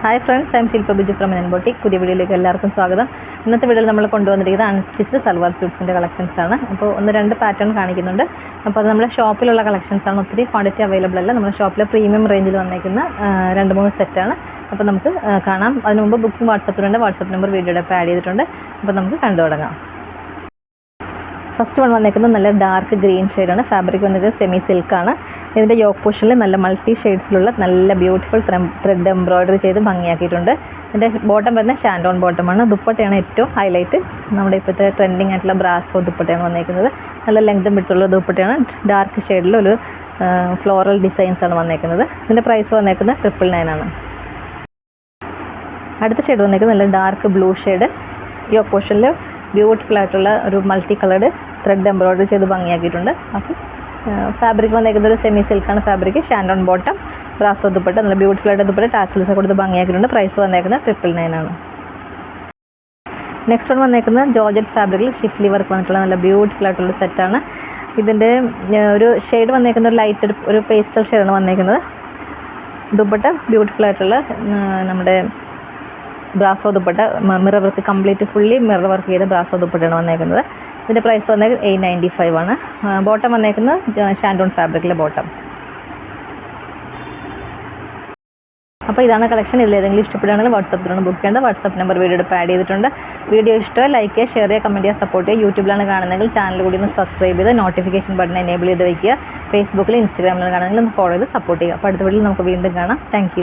Hi friends, I M Shilpa Biju from Menon boutique. പുതിയ വീഡിയോയിലേക്ക് എല്ലാവർക്കും സ്വാഗതം. ഇന്നത്തെ വീഡിയോയിൽ നമ്മൾ കൊണ്ടുവന്നിരിക്കുന്നത് അൺസ്റ്റിച്ച്ഡ് സൽവാർ സ്യൂട്ട്സിൻ്റെ കളക്ഷൻസ് ആണ്. അപ്പോൾ 1-2 പാറ്റേൺ കാണിക്കുന്നുണ്ട്. അപ്പോൾ അത് നമ്മുടെ ഷോപ്പിലുള്ള കളക്ഷൻസ് ആണ്. ഒത്തിരി ക്വാണ്ടിറ്റി അവൈലബിൾ അല്ല. നമ്മുടെ ഷോപ്പിലെ പ്രീമിയം റേഞ്ചിൽ വന്നിരിക്കുന്ന 2-3 സെറ്റാണ്. അപ്പോൾ നമുക്ക് കാണാം. അതിന് മുമ്പ് ബുക്കിംഗ് വാട്സപ്പിലുണ്ട്. വാട്സപ്പ് നമ്പർ വീഡിയോയുടെ ആഡ് ചെയ്തിട്ടുണ്ട്. അപ്പോൾ നമുക്ക് കണ്ടു തുടങ്ങാം. ഫസ്റ്റ് വൺ വന്നേക്കുന്നത് നല്ല ഡാർക്ക് ഗ്രീൻ ഷെയ്ഡാണ്. ഫാബ്രിക് വന്നത് സെമി സിൽക്കാണ്. ഇതിൻ്റെ യോക്ക് പോർഷനിൽ നല്ല മൾട്ടി ഷെയ്ഡ്സിലുള്ള നല്ല ബ്യൂട്ടിഫുൾ ത്രെഡ് എംബ്രോയ്ഡറി ചെയ്ത് ഭംഗിയാക്കിയിട്ടുണ്ട്. ഇതിൻ്റെ ബോട്ടം വരുന്ന ഷാൻഡോൺ ബോട്ടമാണ്. ദുപ്പട്ടയാണ് ഏറ്റവും ഹൈലൈറ്റ്. നമ്മുടെ ഇപ്പോഴത്തെ ട്രെൻഡിങ് ആയിട്ടുള്ള ബ്രാസോ ദുപ്പട്ടയാണ് വന്നേക്കുന്നത്. നല്ല ലെങ്തും വിട്ടുള്ള ദുപ്പട്ടയാണ്. ഡാർക്ക് ഷെയ്ഡിലൊരു ഫ്ലോറൽ ഡിസൈൻസാണ് വന്നേക്കുന്നത്. ഇതിൻ്റെ പ്രൈസ് വന്നേക്കുന്നത് 999 ആണ്. അടുത്ത ഷെയ്ഡ് വന്നേക്കുന്നത് നല്ല ഡാർക്ക് ബ്ലൂ ഷെയ്ഡ്. യോക്ക് പോർഷനിൽ ബ്യൂട്ടിഫുൾ ആയിട്ടുള്ള ഒരു മൾട്ടി കളർഡ് ത്രെഡ് എംബ്രോയ്ഡറി ചെയ്ത് ഭംഗിയാക്കിയിട്ടുണ്ട്. അപ്പോൾ ഫാബ്രിക് വന്നേക്കുന്നത് ഒരു സെമി സിൽക്കാണ് fabric. Shantung bottom, brasso dupatta, നല്ല ബ്യൂട്ടിഫുൾ ആയിട്ട് ദുപ്പട്ട ടാസിൽസ് കൊടുത്ത് ഭംഗിയാക്കിയിട്ടുണ്ട്. പ്രൈസ് വന്നേക്കുന്നത് 999 ആണ്. നെക്സ്റ്റ് വൺ വന്നേക്കുന്നത് ജോർജറ്റ് ഫാബ്രിക്കിൽ ഷിഫ്ലി വർക്ക് വന്നിട്ടുള്ള നല്ല ബ്യൂട്ടിഫുൾ ആയിട്ടുള്ള സെറ്റാണ്. ഇതിൻ്റെ ഒരു ഷെയ്ഡ് വന്നേക്കുന്ന ഒരു ലൈറ്റ് ഒരു പേസ്റ്റൽ ഷെയ്ഡാണ് വന്നേക്കുന്നത്. ദുപ്പട്ട ബ്യൂട്ടിഫുൾ ആയിട്ടുള്ള നമ്മുടെ brasso dupatta, mirror work complete fully mirror work ചെയ്ത ബ്രാസോ ദുപ്പട്ടയാണ് വന്നേക്കുന്നത്. ഇതിൻ്റെ പ്രൈസ് വന്നേക്കുന്നത് 895 ആണ്. ബോട്ടം വന്നേക്കുന്നത് ഷാൻഡോൺ ഫാബ്രിക്കിലെ ബോട്ടം. അപ്പോൾ ഇതാണ് കളക്ഷൻ. ഇതിലേതെങ്കിലും ഇഷ്ടപ്പെടുകയാണെങ്കിൽ വാട്സപ്പിലാണ് ബുക്ക് ചെയ്യേണ്ടത്. വാട്സപ്പ് നമ്പർ വീഡിയോയുടെ ആഡ് ചെയ്തിട്ടുണ്ട്. വീഡിയോ ഇഷ്ടമായി ലൈക്ക് ചെയ്യുക, ഷെയർ ചെയ്യുക, കമൻറ്റ് ചെയ്യുക, സപ്പോർട്ട് ചെയ്യുക. യൂട്യൂബിലാണ് കാണുന്നതെങ്കിൽ ചാനൽ കൂടി ഒന്ന് സബ്സ്ക്രൈബ് ചെയ്ത് നോട്ടിഫിക്കേഷൻ ബട്ടൺ എനേബിൾ ചെയ്ത് വയ്ക്കുക. ഫേസ്ബുക്കിൽ ഇൻസ്റ്റാഗ്രാമിലാണ് കാണുന്നതെങ്കിൽ ഒന്ന് ഫോളോ ചെയ്ത് സപ്പോർട്ട് ചെയ്യുക. അപ്പോൾ അടുത്ത വീഡിയോയിൽ നമുക്ക് വീണ്ടും കാണാം. Thank you.